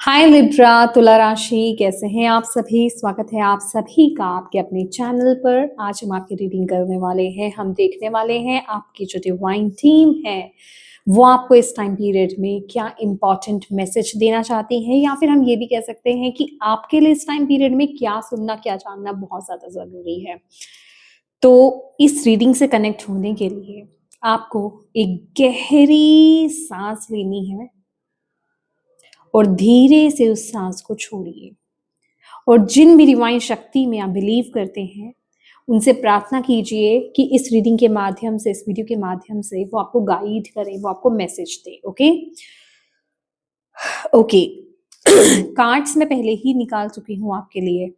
हाय Libra तुला राशि कैसे हैं आप सभी। स्वागत है आप सभी का आपके अपने चैनल पर। आज हम आपकी रीडिंग करने वाले हैं। हम देखने वाले हैं आपकी जो डिवाइन टीम है वो आपको इस टाइम पीरियड में क्या इंपॉर्टेंट मैसेज देना चाहती है, या फिर हम ये भी कह सकते हैं कि आपके लिए इस टाइम पीरियड में क्या सुनना क्या जानना बहुत ज्यादा जरूरी है। तो इस रीडिंग से कनेक्ट होने के लिए आपको एक गहरी सांस लेनी है और धीरे से उस सांस को छोड़िए। और जिन भी डिवाइन शक्ति में आप बिलीव करते हैं उनसे प्रार्थना कीजिए कि इस रीडिंग के माध्यम से, इस वीडियो के माध्यम से वो आपको गाइड करे, वो आपको मैसेज दे। ओके ओके कार्ड्स मैं पहले ही निकाल चुकी हूं आपके लिए।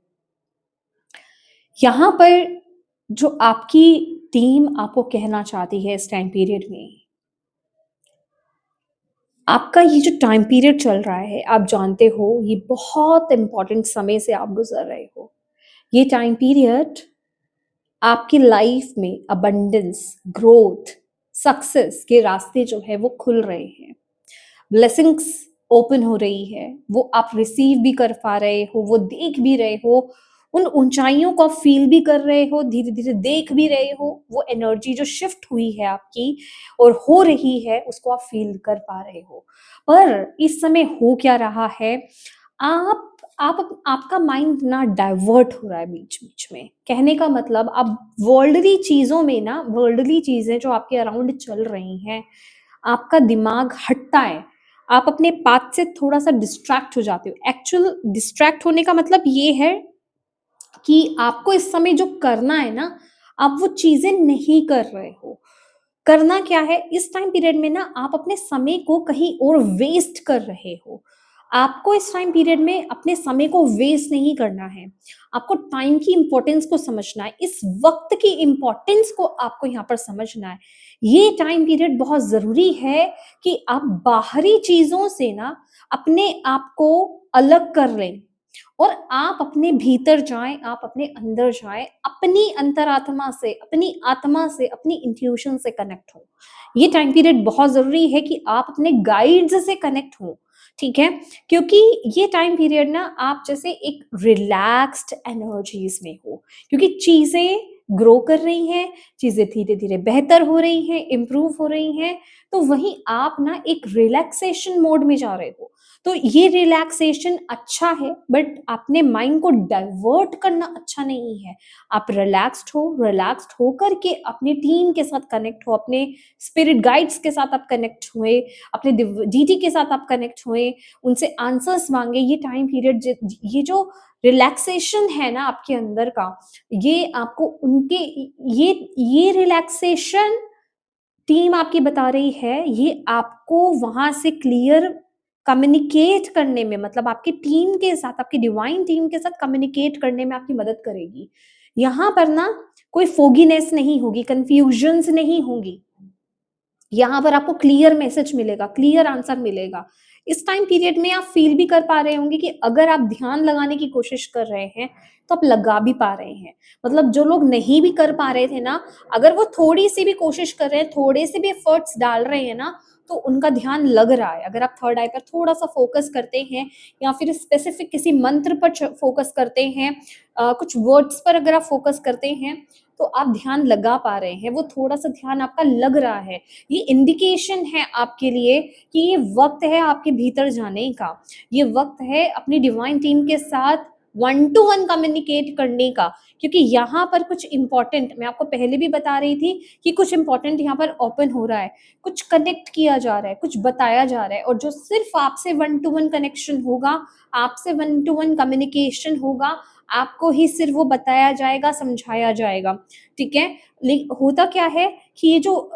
यहां पर जो आपकी टीम आपको कहना चाहती है इस टाइम पीरियड में, आपका ये जो टाइम पीरियड चल रहा है, आप जानते हो ये बहुत इंपॉर्टेंट समय से आप गुजर रहे हो। ये टाइम पीरियड आपकी लाइफ में अबंडेंस, ग्रोथ, सक्सेस के रास्ते जो है वो खुल रहे हैं। ब्लेसिंग्स ओपन हो रही है, वो आप रिसीव भी कर पा रहे हो, वो देख भी रहे हो, उन ऊंचाइयों को आप फील भी कर रहे हो, धीरे धीरे देख भी रहे हो। वो एनर्जी जो शिफ्ट हुई है आपकी और हो रही है उसको आप फील कर पा रहे हो। पर इस समय हो क्या रहा है, आपका माइंड ना डाइवर्ट हो रहा है बीच बीच में। कहने का मतलब, अब वर्ल्डली चीजों में ना, वर्ल्डली चीजें जो आपके अराउंड चल रही हैं, आपका दिमाग हटता है, आप अपने पाथ से थोड़ा सा डिस्ट्रैक्ट हो जाते हो। एक्चुअल डिस्ट्रैक्ट होने का मतलब ये है कि आपको इस समय जो करना है ना, आप वो चीजें नहीं कर रहे हो। करना क्या है इस टाइम पीरियड में ना, आप अपने समय को कहीं और वेस्ट कर रहे हो। आपको इस टाइम पीरियड में अपने समय को वेस्ट नहीं करना है। आपको टाइम की इंपॉर्टेंस को समझना है, इस वक्त की इंपॉर्टेंस को आपको यहाँ पर समझना है। ये टाइम पीरियड बहुत जरूरी है कि आप बाहरी चीजों से ना अपने आप को अलग कर लें और आप अपने भीतर जाएं, आप अपने अंदर जाएं, अपनी अंतरात्मा से, अपनी आत्मा से, अपनी इंट्यूशन से कनेक्ट हो। ये टाइम पीरियड बहुत जरूरी है कि आप अपने गाइड्स से कनेक्ट हो। ठीक है, क्योंकि ये टाइम पीरियड ना आप जैसे एक रिलैक्स्ड एनर्जीज में हो, क्योंकि चीजें ग्रो कर रही हैं, चीजें धीरे धीरे बेहतर हो रही हैं, इंप्रूव हो रही हैं। तो वहीं आप ना एक रिलैक्सेशन मोड में जा रहे हो। तो ये रिलैक्सेशन अच्छा है, बट अपने माइंड को डाइवर्ट करना अच्छा नहीं है। आप रिलैक्स्ड हो, रिलैक्स्ड होकर के अपनी टीम के साथ कनेक्ट हो, अपने स्पिरिट गाइड्स के साथ आप कनेक्ट हुए, अपने डीटी के साथ आप कनेक्ट हुए, उनसे आंसर्स मांगे। ये टाइम पीरियड, ये जो रिलैक्सेशन है ना आपके अंदर का, ये आपको उनके, ये रिलैक्सेशन टीम आपकी बता रही है, ये आपको वहां से क्लियर कम्युनिकेट करने में, मतलब आपकी टीम के साथ, आपकी डिवाइन टीम के साथ कम्युनिकेट करने में आपकी मदद करेगी। यहाँ पर ना कोई फोगीनेस नहीं होगी, कंफ्यूजन्स नहीं होगी। यहाँ पर आपको क्लियर मैसेज मिलेगा, क्लियर आंसर मिलेगा। इस टाइम पीरियड में आप फील भी कर पा रहे होंगे कि अगर आप ध्यान लगाने की कोशिश कर रहे हैं तो आप लगा भी पा रहे हैं। मतलब जो लोग नहीं भी कर पा रहे थे ना, अगर वो थोड़ी सी भी कोशिश कर रहे हैं, थोड़े से भी एफर्ट्स डाल रहे हैं ना, तो उनका ध्यान लग रहा है। अगर आप थर्ड आई पर थोड़ा सा फोकस करते हैं, या फिर स्पेसिफिक किसी मंत्र पर फोकस करते हैं, कुछ वर्ड्स पर अगर आप फोकस करते हैं, तो आप ध्यान लगा पा रहे हैं, वो थोड़ा सा ध्यान आपका लग रहा है। ये इंडिकेशन है आपके लिए कि ये वक्त है आपके भीतर जाने का। ये वक्त है अपनी डिवाइन टीम के साथ वन टू वन कम्युनिकेट करने का, क्योंकि यहाँ पर कुछ इंपॉर्टेंट, मैं आपको पहले भी बता रही थी कि कुछ इंपॉर्टेंट यहाँ पर ओपन हो रहा है, कुछ कनेक्ट किया जा रहा है, कुछ बताया जा रहा है। और जो सिर्फ आपसे वन टू वन कनेक्शन होगा, आपसे वन टू वन कम्युनिकेशन होगा, आपको ही सिर्फ वो बताया जाएगा, समझाया जाएगा। ठीक है, होता क्या है कि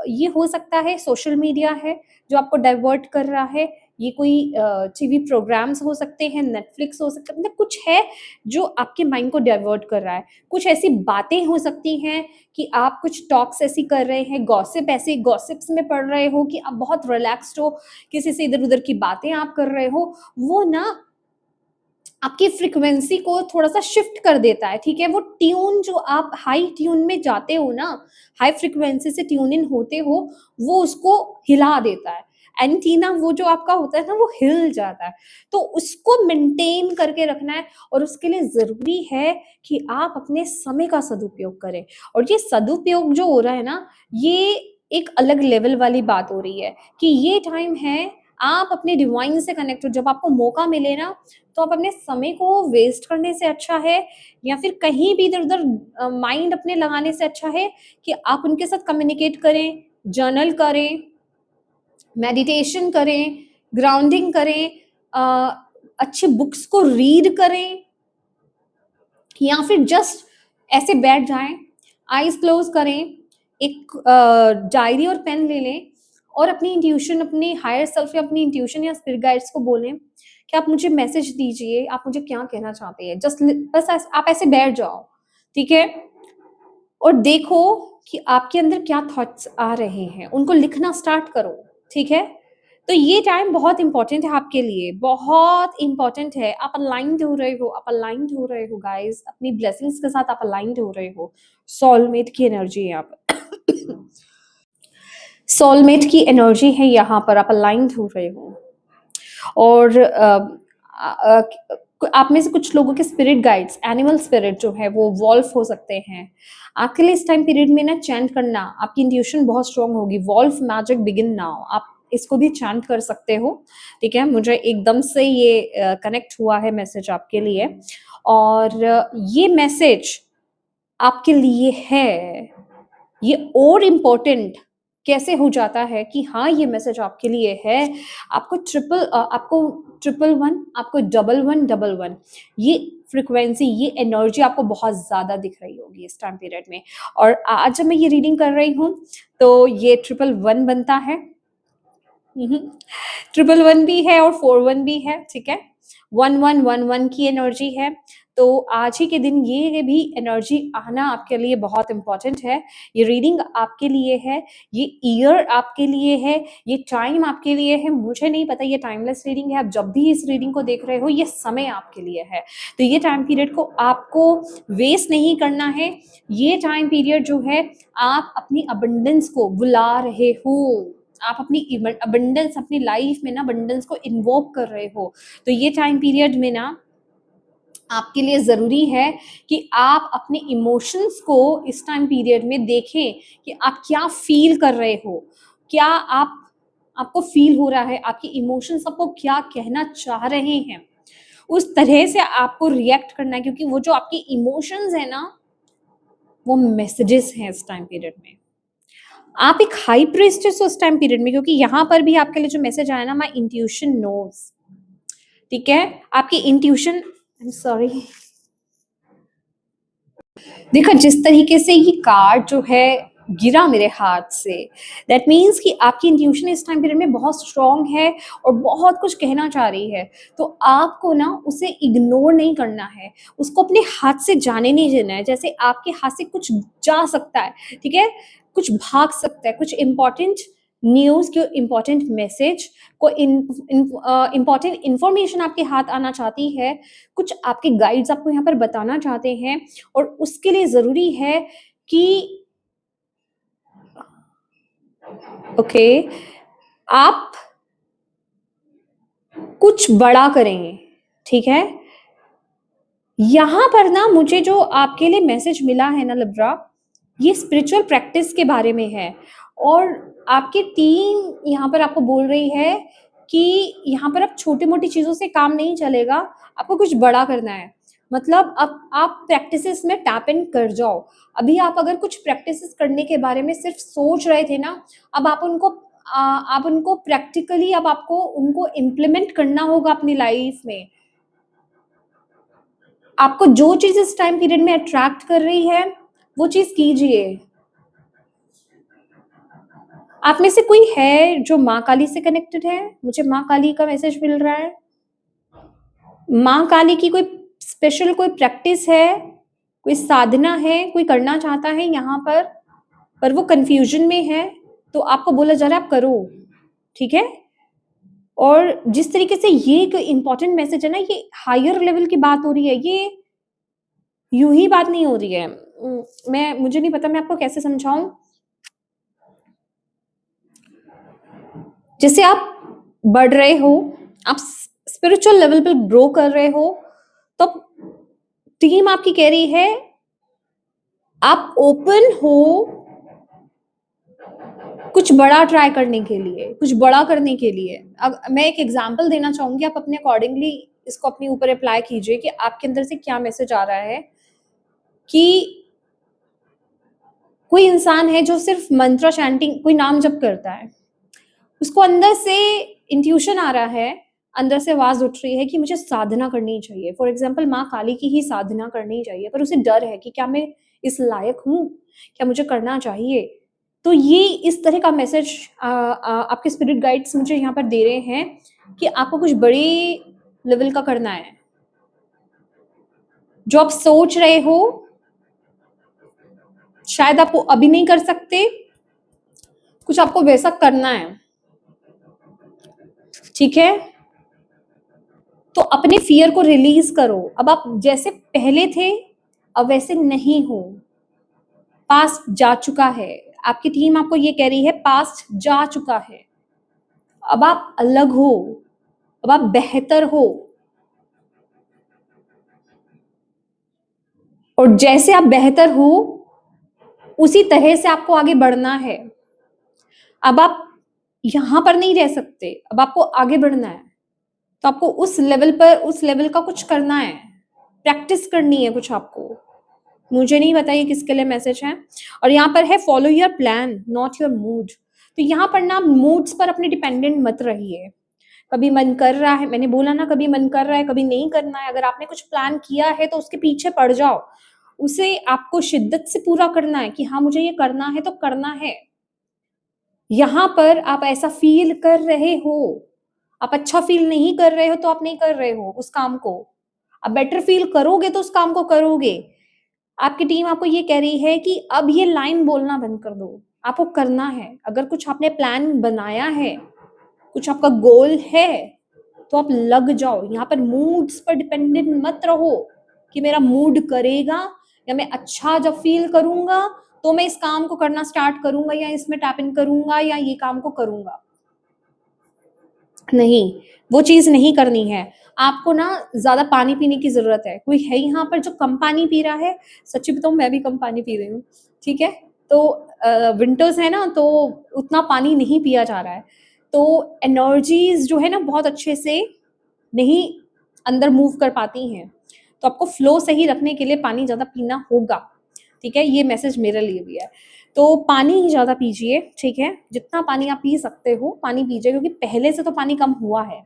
ये हो सकता है सोशल मीडिया है जो आपको डाइवर्ट कर रहा है, ये कोई टीवी प्रोग्राम्स हो सकते हैं, नेटफ्लिक्स हो सकता है, मतलब कुछ है जो आपके माइंड को डाइवर्ट कर रहा है। कुछ ऐसी बातें हो सकती हैं कि आप कुछ टॉक्स ऐसी कर रहे हैं, गॉसिप, ऐसे गॉसिप्स में पढ़ रहे हो कि आप बहुत रिलैक्स्ड हो, किसी से इधर उधर की बातें आप कर रहे हो, वो ना आपकी फ्रीक्वेंसी को थोड़ा-सा शिफ्ट कर देता है। ठीक है? वो ट्यून जो आप हाई ट्यून में जाते हो ना, हाई फ्रीक्वेंसी से ट्यून इन होते हो, वो उसको हिला देता है। एंटीना वो जो आपका होता है ना वो हिल जाता है। तो उसको मेंटेन करके रखना है और उसके लिए ज़रूरी है कि आप अपने समय का सदुपयोग करें। और ये सदुपयोग जो हो रहा है ना, ये एक अलग लेवल वाली बात हो रही है कि ये टाइम है आप अपने डिवाइन से कनेक्ट हो। जब आपको मौका मिले ना, तो आप अपने समय को वेस्ट करने से अच्छा है या फिर कहीं भी इधर-उधर माइंड अपने लगाने से अच्छा है कि आप उनके साथ कम्युनिकेट करें, जर्नल करें, मेडिटेशन करें, ग्राउंडिंग करें, अ, अच्छी बुक्स को रीड करें या फिर जस्ट ऐसे बैठ जाएँ, आइज़ क्लोज़ करें, एक डायरी और पेन ले लें और अपनी इंट्यूशन, अपने हायर सेल्फ या अपनी इंट्यूशन या स्पिरिट गाइड्स को बोलें कि आप मुझे मैसेज दीजिए, आप मुझे क्या कहना चाहते हैं? जस्ट लि बस ऐस आप ऐसे बैठ जाओ, ठीक है? और देखो कि आपके अंदर क्या थॉट्स आ रहे हैं, उनको लिखना स्टार्ट करो, ठीक है? तो ये टाइम बहुत इम्पोर्टेंट है आपके लिए, बहुत इम्पोर्टेंट है। आप अलाइन्ड हो रहे हो गाइज़, अपनी ब्लेसिंग्स के साथ आप अलाइन्ड हो रहे हो। सोलमेट की एनर्जी है यहाँ पर। सोलमेट की एनर्जी है यहाँ पर, आप अलाइन्ड हो रहे हो। और आप में से कुछ लोगों के स्पिरिट गाइड्स, एनिमल स्पिरिट जो है वो वॉल्फ हो सकते हैं। आपके लिए इस टाइम पीरियड में ना चैंट करना, आपकी इंट्यूशन बहुत स्ट्रांग होगी। वॉल्फ मैजिक बिगिन नाउ, आप इसको भी चैंट कर सकते हो, ठीक है? मुझे एकदम से ये कनेक्ट हुआ है मैसेज आपके लिए और ये मैसेज आपके लिए है। ये और इम्पोर्टेंट कैसे हो जाता है कि हाँ, ये मैसेज आपके लिए है। आपको ट्रिपल 1, आपको डबल 1, डबल 1 ये फ्रीक्वेंसी, ये एनर्जी आपको बहुत ज़्यादा दिख रही होगी इस टाइम पीरियड में। और आज जब मैं ये रीडिंग कर रही हूँ, तो ये ट्रिपल 1 बनता है। ट्रिपल 1 भी है और 4-1 भी है, ठीक है? 1111 की एनर्जी है। तो आज ही के दिन ये भी एनर्जी आना आपके लिए बहुत इम्पोर्टेंट है। ये रीडिंग आपके लिए है, ये ईयर आपके लिए है, ये टाइम आपके लिए है। मुझे नहीं पता, ये टाइमलेस रीडिंग है, आप जब भी इस रीडिंग को देख रहे हो, ये समय आपके लिए है। तो ये टाइम पीरियड को आपको वेस्ट नहीं करना है। ये टाइम पीरियड जो है, आप अपनी अबंडेंस को बुला रहे हो। आप अपनी अबंडेंस, अपनी लाइफ में ना अबंडेंस को इन्वोक कर रहे हो। तो ये टाइम पीरियड में ना आपके लिए ज़रूरी है कि आप अपने इमोशंस को इस टाइम पीरियड में देखें कि आप क्या फ़ील कर रहे हो। क्या आपको फ़ील हो रहा है, आपके इमोशंस आपको क्या कहना चाह रहे हैं। उस तरह से आपको रिएक्ट करना है क्योंकि वो जो आपके इमोशंस हैं ना, वो मैसेजेस हैं इस टाइम पीरियड में। आप एक हाई प्रीस्टेस हो उस टाइम पीरियड में क्योंकि यहाँ पर भी आपके लिए जो मैसेज आया ना, माय इंट्यूशन नोज़, ठीक है? आपकी इंट्यूशन, आई एम सॉरी। देखो जिस तरीके से ये कार्ड जो है गिरा मेरे हाथ से, दैट मीन्स कि आपकी इंट्यूशन इस टाइम पीरियड में बहुत स्ट्रांग है और बहुत कुछ कहना चाह रही है। तो आपको ना उसे इग्नोर नहीं करना है, उसको अपने हाथ से जाने नहीं देना है। जैसे आपके हाथ से कुछ जा सकता है, ठीक है? कुछ भाग सकता है, कुछ इम्पोर्टेंट न्यूज़, कोई इम्पोर्टेंट मैसेज, कोई इम्पोर्टेंट इन्फॉर्मेशन आपके हाथ आना चाहती है, कुछ आपके गाइड्स आपको यहाँ पर बताना चाहते हैं और उसके लिए ज़रूरी है कि ओके, आप कुछ बड़ा करेंगे, ठीक है? यहाँ पर ना मुझे जो आपके लिए मैसेज मिला है ना लिब्रा, ये स्पिरिचुअल प्रैक्टिस के बारे में है और आपकी टीम यहाँ पर आपको बोल रही है कि यहाँ पर अब छोटी-मोटी चीज़ों से काम नहीं चलेगा, आपको कुछ बड़ा करना है। मतलब अब आप प्रैक्टिसेस में टैप इन कर जाओ। अभी आप अगर कुछ प्रैक्टिसेस करने के बारे में सिर्फ़ सोच रहे थे ना, अब आप उनको प्रैक्टिकली अब आपको उनको इम्प्लीमेंट करना होगा अपनी लाइफ़ में। आपको जो चीज़ इस टाइम पीरियड में अट्रैक्ट कर रही है, वो चीज़ कीजिए। आप में से कोई है जो माँ काली से कनेक्टेड है? मुझे माँ काली का मैसेज मिल रहा है। माँ काली की कोई स्पेशल कोई प्रैक्टिस है, कोई साधना है, कोई करना चाहता है यहाँ पर वो कन्फ्यूज़न में है, तो आपको बोला जा रहा है आप करो, ठीक है? और जिस तरीके से ये एक इम्पोर्टेंट मैसेज है ना, ये हायर लेवल की बात हो रही है, ये यूँ ही बात नहीं हो रही है। मुझे नहीं पता मैं आपको कैसे समझाऊँ? जैसे आप बढ़ रहे हो, आप स्पिरिचुअल लेवल पे ग्रो कर रहे हो, तो टीम आपकी कह रही है आप ओपन हो कुछ बड़ा ट्राई करने के लिए, कुछ बड़ा करने के लिए। अब मैं एक एग्जांपल देना चाहूंगी, आप अपने अकॉर्डिंगली इसको अपने ऊपर अप्लाई कीजिए कि आपके अंदर से क्या मैसेज आ रहा है। कि कोई इंसान है जो सिर्फ मंत्र चैंटिंग, कोई नाम जप करता है, उसको अंदर से इंट्यूशन आ रहा है, अंदर से आवाज उठ रही है कि मुझे साधना करनी चाहिए, फॉर एग्जाम्पल माँ काली की ही साधना करनी चाहिए, पर उसे डर है कि क्या मैं इस लायक हूँ, क्या मुझे करना चाहिए। तो ये इस तरह का मैसेज आपके स्पिरिट गाइड्स मुझे यहाँ पर दे रहे हैं कि आपको कुछ बड़े लेवल का करना है। जो आप सोच रहे हो शायद आप अभी नहीं कर सकते, कुछ आपको वैसा करना है, ठीक है। तो अपने फियर को रिलीज करो। अब आप जैसे पहले थे अब वैसे नहीं हो, पास्ट जा चुका है। आपकी टीम आपको ये कह रही है पास्ट जा चुका है, अब आप अलग हो, अब आप बेहतर हो, और जैसे आप बेहतर हो उसी तरह से आपको आगे बढ़ना है। अब आप यहां पर नहीं रह सकते, अब आपको आगे बढ़ना है, तो आपको उस लेवल पर, उस लेवल का कुछ करना है, प्रैक्टिस करनी है कुछ आपको। मुझे नहीं पता ये किसके लिए मैसेज है। और यहाँ पर है follow your plan not your mood. तो यहाँ पर ना मूड्स पर अपने डिपेंडेंट मत रहिए। कभी मन कर रहा है, मैंने बोला ना, कभी मन कर रहा है कभी नहीं करना है। अगर आपने कुछ प्लान किया है तो उसके पीछे पड़ जाओ, उसे आपको शिद्दत से पूरा करना है कि हाँ मुझे ये करना है तो करना है। यहाँ पर आप ऐसा फील कर रहे हो, आप अच्छा फील नहीं कर रहे हो तो आप नहीं कर रहे हो उस काम को, आप बेटर फील करोगे तो उस काम को करोगे। आपकी टीम आपको ये कह रही है कि अब ये लाइन बोलना बंद कर दो, आपको करना है। अगर कुछ आपने प्लान बनाया है, कुछ आपका गोल है, तो आप लग जाओ। यहाँ पर मूड्स पर डिपेंडेंट मत रहो कि मेरा मूड करेगा या मैं अच्छा जब फील करूंगा तो मैं इस काम को करना स्टार्ट करूंगा या इसमें टैप इन करूंगा या ये काम को करूंगा। नहीं, वो चीज नहीं करनी है। आपको ना ज्यादा पानी पीने की जरूरत है। कोई है यहाँ पर जो कम पानी पी रहा है? सच्ची बताऊं मैं भी कम पानी पी रही हूँ, ठीक है। तो विंटर्स है ना, तो उतना पानी नहीं पिया जा रहा है, तो एनर्जीज जो है ना बहुत अच्छे से नहीं अंदर मूव कर पाती हैं। तो आपको फ्लो सही रखने के लिए पानी ज्यादा पीना होगा, ठीक है। ये मैसेज मेरे लिए भी है। तो पानी ही ज़्यादा पीजिए, ठीक है। जितना पानी आप पी सकते हो पानी पीजिए, क्योंकि पहले से तो पानी कम हुआ है,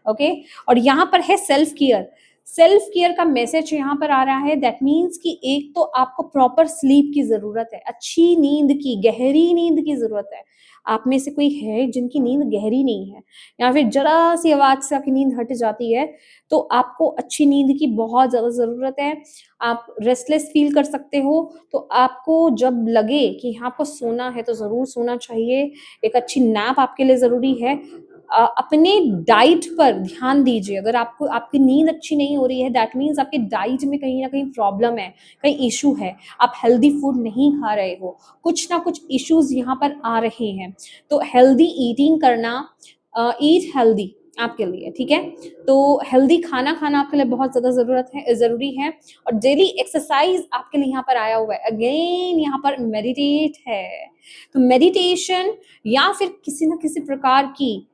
ओके। और यहाँ पर है सेल्फ केयर। सेल्फ केयर का मैसेज यहाँ पर आ रहा है। दैट मीन्स कि एक तो आपको प्रॉपर स्लीप की ज़रूरत है, अच्छी नींद की, गहरी नींद की ज़रूरत है। आप में से कोई है जिनकी नींद गहरी नहीं है, या फिर जरा सी आवाज़ से आपकी नींद हट जाती है, तो आपको अच्छी नींद की बहुत ज़्यादा ज़रूरत है। आप रेस्टलेस फील कर सकते हो, तो आपको जब लगे कि हाँ आपको सोना है तो ज़रूर सोना चाहिए। एक अच्छी नैप आपके लिए ज़रूरी है। अपने डाइट पर ध्यान दीजिए। अगर आपको आपकी नींद अच्छी नहीं हो रही है, दैट मीन्स आपके डाइट में कहीं ना कहीं प्रॉब्लम है, कहीं इशू है। आप हेल्दी फूड नहीं खा रहे हो, कुछ ना कुछ इश्यूज यहाँ पर आ रहे हैं। तो हेल्दी ईटिंग करना, ईट हेल्दी आपके लिए, ठीक है। तो हेल्दी खाना खाना आपके लिए बहुत ज़्यादा ज़रूरी है। और डेली एक्सरसाइज आपके लिए यहाँ पर आया हुआ है। अगेन यहाँ पर मेडिटेट है, तो मेडिटेशन या फिर किसी ना किसी प्रकार की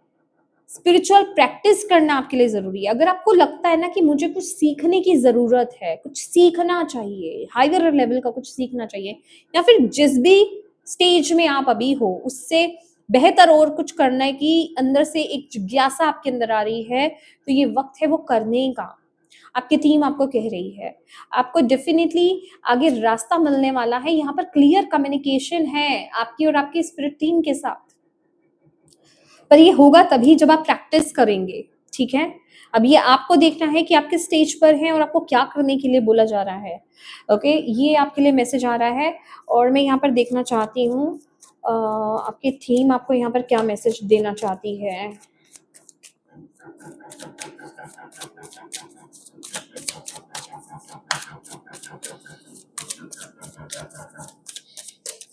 स्पिरिचुअल प्रैक्टिस करना आपके लिए ज़रूरी है। अगर आपको लगता है ना कि मुझे कुछ सीखने की ज़रूरत है, कुछ सीखना चाहिए, हायर लेवल का कुछ सीखना चाहिए, या फिर जिस भी स्टेज में आप अभी हो उससे बेहतर और कुछ करने की अंदर से एक जिज्ञासा आपके अंदर आ रही है, तो ये वक्त है वो करने का। आपकी टीम आपको कह रही है, आपको डेफिनेटली आगे रास्ता मिलने वाला है। यहाँ पर क्लियर कम्युनिकेशन है आपकी और आपकी स्पिरिट टीम के साथ, पर ये होगा तभी जब आप प्रैक्टिस करेंगे, ठीक है। अब ये आपको देखना है कि आप किस स्टेज पर हैं और आपको क्या करने के लिए बोला जा रहा है, ओके। ये आपके लिए मैसेज आ रहा है। और मैं यहाँ पर देखना चाहती हूँ आपकी थीम आपको यहाँ पर क्या मैसेज देना चाहती है।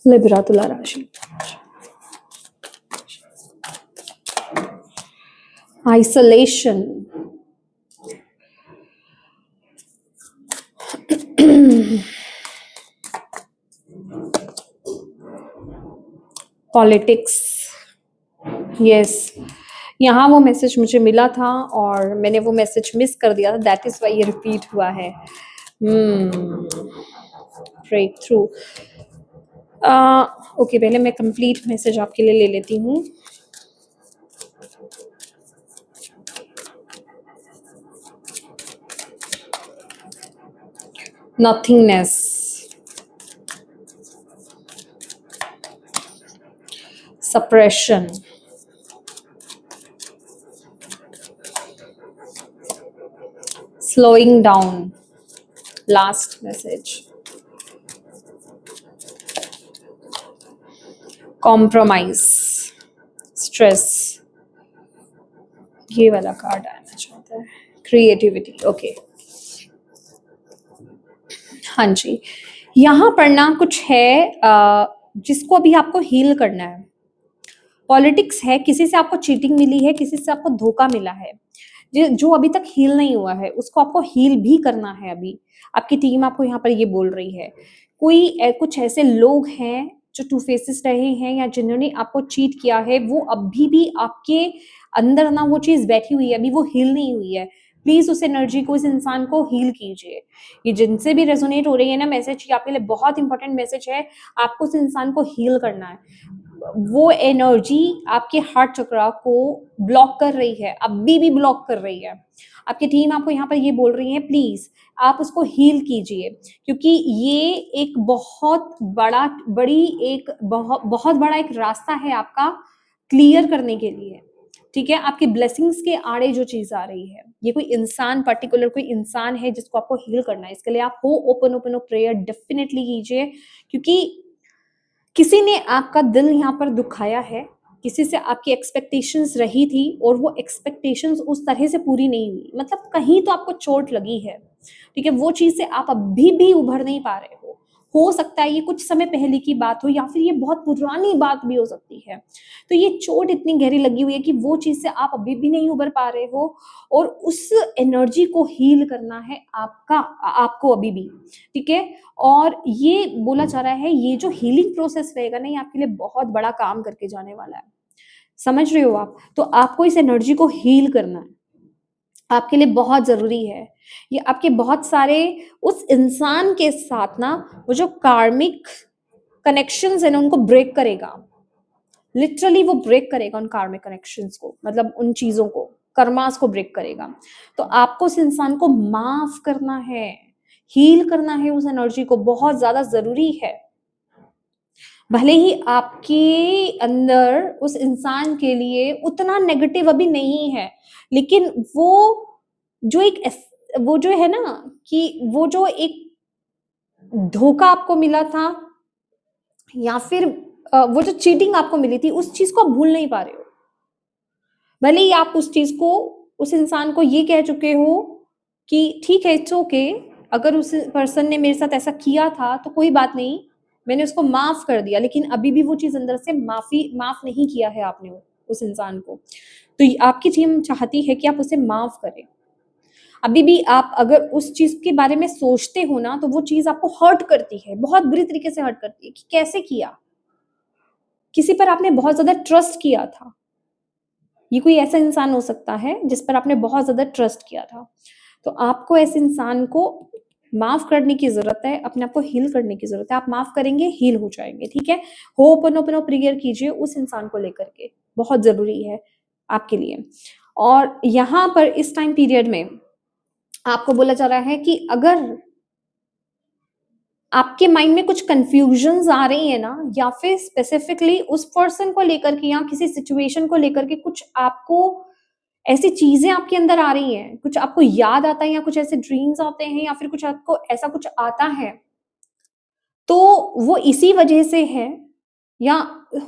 लिब्रा तुला राशि, आइसोलेशन, पॉलिटिक्स। यस, यहाँ वो मैसेज मुझे मिला था और मैंने वो मैसेज मिस कर दिया था, दैट इज वाई ये रिपीट हुआ है। Break through. ओके, पहले मैं कंप्लीट मैसेज आपके लिए ले लेती हूँ। Nothingness, suppression, slowing down, last message, compromise, stress, ये वाला कार्ड आना चाहता है, क्रिएटिविटी। ओके, हाँ जी, यहाँ पर ना कुछ है जिसको अभी आपको हील करना है। पॉलिटिक्स है, किसी से आपको चीटिंग मिली है, किसी से आपको धोखा मिला है, जो अभी तक हील नहीं हुआ है, उसको आपको हील भी करना है। अभी आपकी टीम आपको यहाँ पर ये बोल रही है, कुछ ऐसे लोग हैं जो टू फेसेस रहे हैं या जिन्होंने आपको चीट किया है, वो अभी भी आपके अंदर ना वो चीज बैठी हुई है, अभी वो हील नहीं हुई है। प्लीज उस एनर्जी को, इस इंसान को हील कीजिए। ये जिनसे भी रेजोनेट हो रही है ना मैसेज, ये आपके लिए बहुत इंपॉर्टेंट मैसेज है। आपको उस इंसान को हील करना है। वो एनर्जी आपके हार्ट चक्रा को ब्लॉक कर रही है, अभी भी ब्लॉक कर रही है। आपकी टीम आपको यहाँ पर ये बोल रही है, प्लीज आप उसको हील कीजिए, क्योंकि ये एक बहुत बड़ा एक रास्ता है आपका क्लियर करने के लिए। ठीक है, आपके ब्लेसिंग्स के आड़े जो चीज आ रही है, ये कोई इंसान, पर्टिकुलर कोई इंसान है जिसको आपको हील करना है। इसके लिए आप ओपन प्रेयर डेफिनेटली कीजिए, क्योंकि किसी ने आपका दिल यहाँ पर दुखाया है, किसी से आपकी एक्सपेक्टेशंस रही थी और वो एक्सपेक्टेशंस उस तरह से पूरी नहीं हुई, मतलब कहीं तो आपको चोट लगी है। ठीक है, वो चीज से आप अभी भी उभर नहीं पा रहे हो सकता है ये कुछ समय पहले की बात हो या फिर ये बहुत पुरानी बात भी हो सकती है। तो ये चोट इतनी गहरी लगी हुई है कि वो चीज से आप अभी भी नहीं उभर पा रहे हो, और उस एनर्जी को हील करना है आपको अभी भी। ठीक है, और ये बोला जा रहा है, ये जो हीलिंग प्रोसेस रहेगा ना, ये आपके लिए बहुत बड़ा काम करके जाने वाला है। समझ रहे हो आप? तो आपको इस एनर्जी को हील करना है, आपके लिए बहुत जरूरी है। ये आपके बहुत सारे उस इंसान के साथ ना, वो जो कार्मिक कनेक्शंस है ना, उनको ब्रेक करेगा। लिटरली वो ब्रेक करेगा उन कार्मिक कनेक्शंस को, मतलब उन चीजों को, कर्मास को ब्रेक करेगा। तो आपको उस इंसान को माफ करना है, हील करना है उस एनर्जी को, बहुत ज्यादा जरूरी है। भले ही आपके अंदर उस इंसान के लिए उतना नेगेटिव अभी नहीं है, लेकिन वो जो है ना, कि वो जो एक धोखा आपको मिला था, या फिर वो जो चीटिंग आपको मिली थी, उस चीज को आप भूल नहीं पा रहे हो। भले ही आप उस चीज को, उस इंसान को ये कह चुके हो कि ठीक है, इट्स ओके, अगर उस पर्सन ने मेरे साथ ऐसा किया था तो कोई बात नहीं, मैंने उसको माफ कर दिया, लेकिन अभी भी वो चीज अंदर से माफ नहीं किया है आपने उस इंसान को। तो आपकी टीम चाहती है कि आप उसे माफ करें। अभी भी आप अगर उस चीज के बारे में सोचते हो ना, तो वो चीज आपको हर्ट करती है, बहुत बुरी तरीके से हर्ट करती है, कि कैसे किया, किसी पर आपने बहुत ज्यादा ट्रस्ट किया था। ये कोई ऐसा इंसान हो सकता है जिस पर आपने बहुत ज्यादा ट्रस्ट किया था। तो आपको ऐसे इंसान को माफ करने की जरूरत है, अपने आप को हील करने की जरूरत है। आप माफ करेंगे, हील हो जाएंगे। ठीक है, ओपन प्रेयर कीजिए उस इंसान को लेकर के, बहुत जरूरी है आपके लिए। और यहाँ पर इस टाइम पीरियड में आपको बोला जा रहा है कि अगर आपके माइंड में कुछ कंफ्यूजन्स आ रही है ना, या फिर स्पेसिफिकली उस पर्सन को लेकर के या किसी सिचुएशन को लेकर के कुछ आपको ऐसी चीजें आपके अंदर आ रही हैं, कुछ आपको याद आता है, या कुछ ऐसे ड्रीम्स आते हैं, या फिर कुछ आपको ऐसा कुछ आता है, तो वो इसी वजह से है। या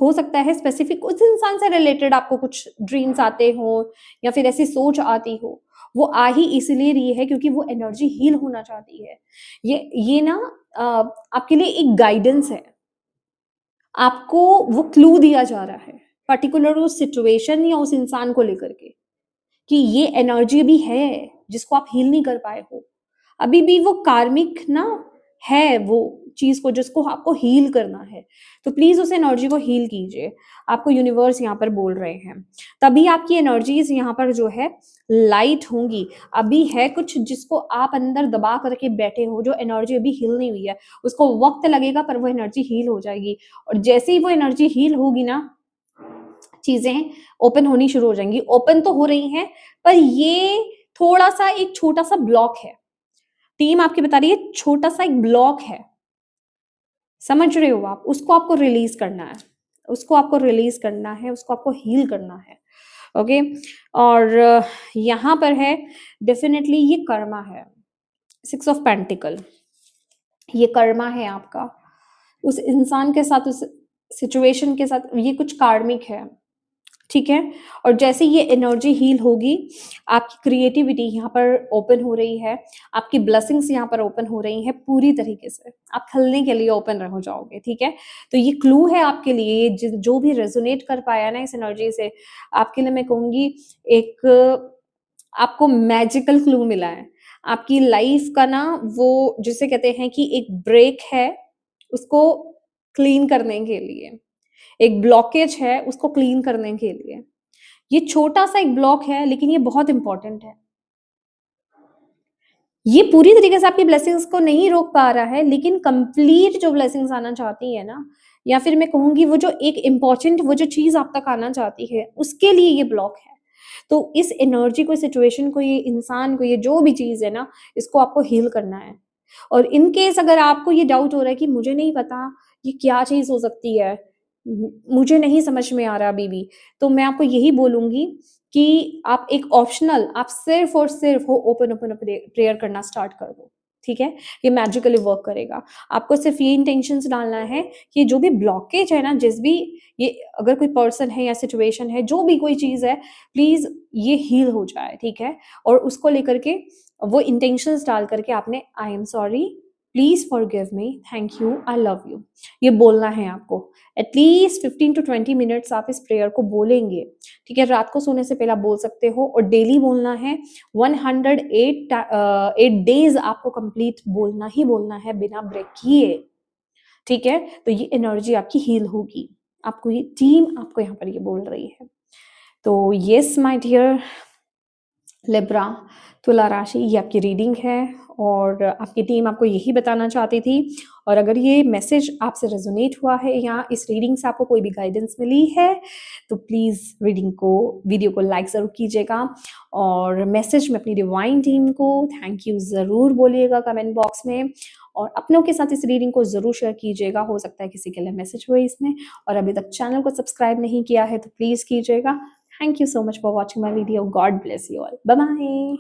हो सकता है स्पेसिफिक उस इंसान से रिलेटेड आपको कुछ ड्रीम्स आते हो, या फिर ऐसी सोच आती हो। वो आ ही इसलिए रही है क्योंकि वो एनर्जी हील होना चाहती है। ये ना आपके लिए एक गाइडेंस है। आपको वो क्लू दिया जा रहा है, पर्टिकुलर उस सिचुएशन या उस इंसान को लेकर के, कि ये एनर्जी अभी है जिसको आप हील नहीं कर पाए हो। अभी भी वो कार्मिक ना है वो चीज़ को जिसको आपको हील करना है। तो प्लीज़ उस एनर्जी को हील कीजिए। आपको यूनिवर्स यहाँ पर बोल रहे हैं। तभी आपकी एनर्जीज़ यहाँ पर जो है लाइट होंगी। अभी है कुछ जिसको आप अंदर दबा करके बैठे हो, जो एनर्जी अभी हील नहीं हुई है। उसको वक़्त लगेगा पर वो एनर्जी हील हो जाएगी और जैसे ही वो एनर्जी हील होगी ना, चीज़ें ओपन होनी शुरू हो जाएँगी। ओपन तो हो रही हैं, पर ये थोड़ा-सा एक छोटा-सा ब्लॉक है। टीम आपकी बता रही है छोटा-सा एक ब्लॉक है। समझ रहे हो आप? उसको आपको रिलीज़ करना है। उसको आपको रिलीज़ करना है, उसको आपको हील करना है। ओके? और यहाँ पर है डेफ़िनिटली ये कर्मा है। 6 ऑफ पेंटिकल ये कर्मा है आपका। उस इंसान के साथ, उस सिचुएशन के साथ ये कुछ कार्मिक है। ठीक है? और जैसे ये एनर्जी हील होगी, आपकी क्रिएटिविटी यहाँ पर ओपन हो रही है, आपकी ब्लेसिंग्स यहाँ पर ओपन हो रही हैं पूरी तरीके से। आप खिलने के लिए ओपन हो जाओगे, ठीक है? तो ये क्लू है आपके लिए, जो भी रेज़ोनेट कर पाया ना इस एनर्जी से, आपके लिए मैं कहूँगी एक आपको मैजिकल क्लू मिला है। आपकी लाइफ़ का ना वो जिसे कहते हैं कि एक ब्रेक है, उसको क्लीन करने के लिए। एक ब्लॉकेज है, उसको क्लीन करने के लिए। ये छोटा-सा एक ब्लॉक है, लेकिन ये बहुत इम्पोर्टेंट है। ये पूरी तरीके से आपकी ब्लेसिंग्स को नहीं रोक पा रहा है, लेकिन कंप्लीट जो ब्लेसिंग्स आना चाहती है ना, या फिर मैं कहूँगी वो जो एक इम्पोर्टेंट वो जो चीज़ आप तक आना चाहती है, उसके लिए ये ब्लॉक है। तो इस एनर्जी को, सिचुएशन को, ये इंसान को, ये जो भी चीज़ है ना, इसको आपको हील करना है। और इन केस अगर आपको ये डाउट हो रहा है कि मुझे नहीं पता, ये क्या चीज़ हो सकती है, मुझे नहीं समझ में आ रहा अभी भी, तो मैं आपको यही बोलूँगी कि आप एक ऑप्शनल आप सिर्फ़ और सिर्फ़ वो ओपन प्रेयर करना स्टार्ट कर दो, ठीक है? ये मैजिकली वर्क करेगा। आपको सिर्फ़ ये इंटेंशंस डालना है कि जो भी ब्लॉकेज है ना, जिस भी ये अगर कोई पर्सन है या सिचुएशन है, जो भी कोई चीज़ है, प्लीज़ ये हील हो जाए, ठीक है? और उसको लेकर के वो इंटेंशंस डाल करके आपने I am sorry, please forgive me, thank you, I love you, ये बोलना है आपको। एटलीस्ट 15 टू 20 मिनट्स आप इस प्रेयर को बोलेंगे, ठीक है? रात को सोने से पहले आप बोल सकते हो और डेली बोलना है। 8 डेज़ आपको कंप्लीट बोलना ही बोलना है बिना ब्रेक किए, ठीक है? तो ये एनर्जी आपकी हील होगी। आपको ये टीम आपको यहाँ पर ये बोल रही है। तो येस माय डियर लिब्रा, तुला राशि, ये आपकी रीडिंग है और आपकी टीम आपको यही बताना चाहती थी। और अगर ये मैसेज आपसे रेजोनेट हुआ है या इस रीडिंग से आपको कोई भी गाइडेंस मिली है, तो प्लीज़ वीडियो को लाइक ज़रूर कीजिएगा और मैसेज में अपनी डिवाइन टीम को थैंक यू ज़रूर बोलिएगा कमेंट बॉक्स में और अपनों के साथ इस रीडिंग को ज़रूर शेयर कीजिएगा। हो सकता है किसी के लिए मैसेज हुए इसमें और अभी तक चैनल को सब्सक्राइब नहीं किया है तो प्लीज़ कीजिएगा। Thank you so much for watching my video. God bless you all. Bye bye.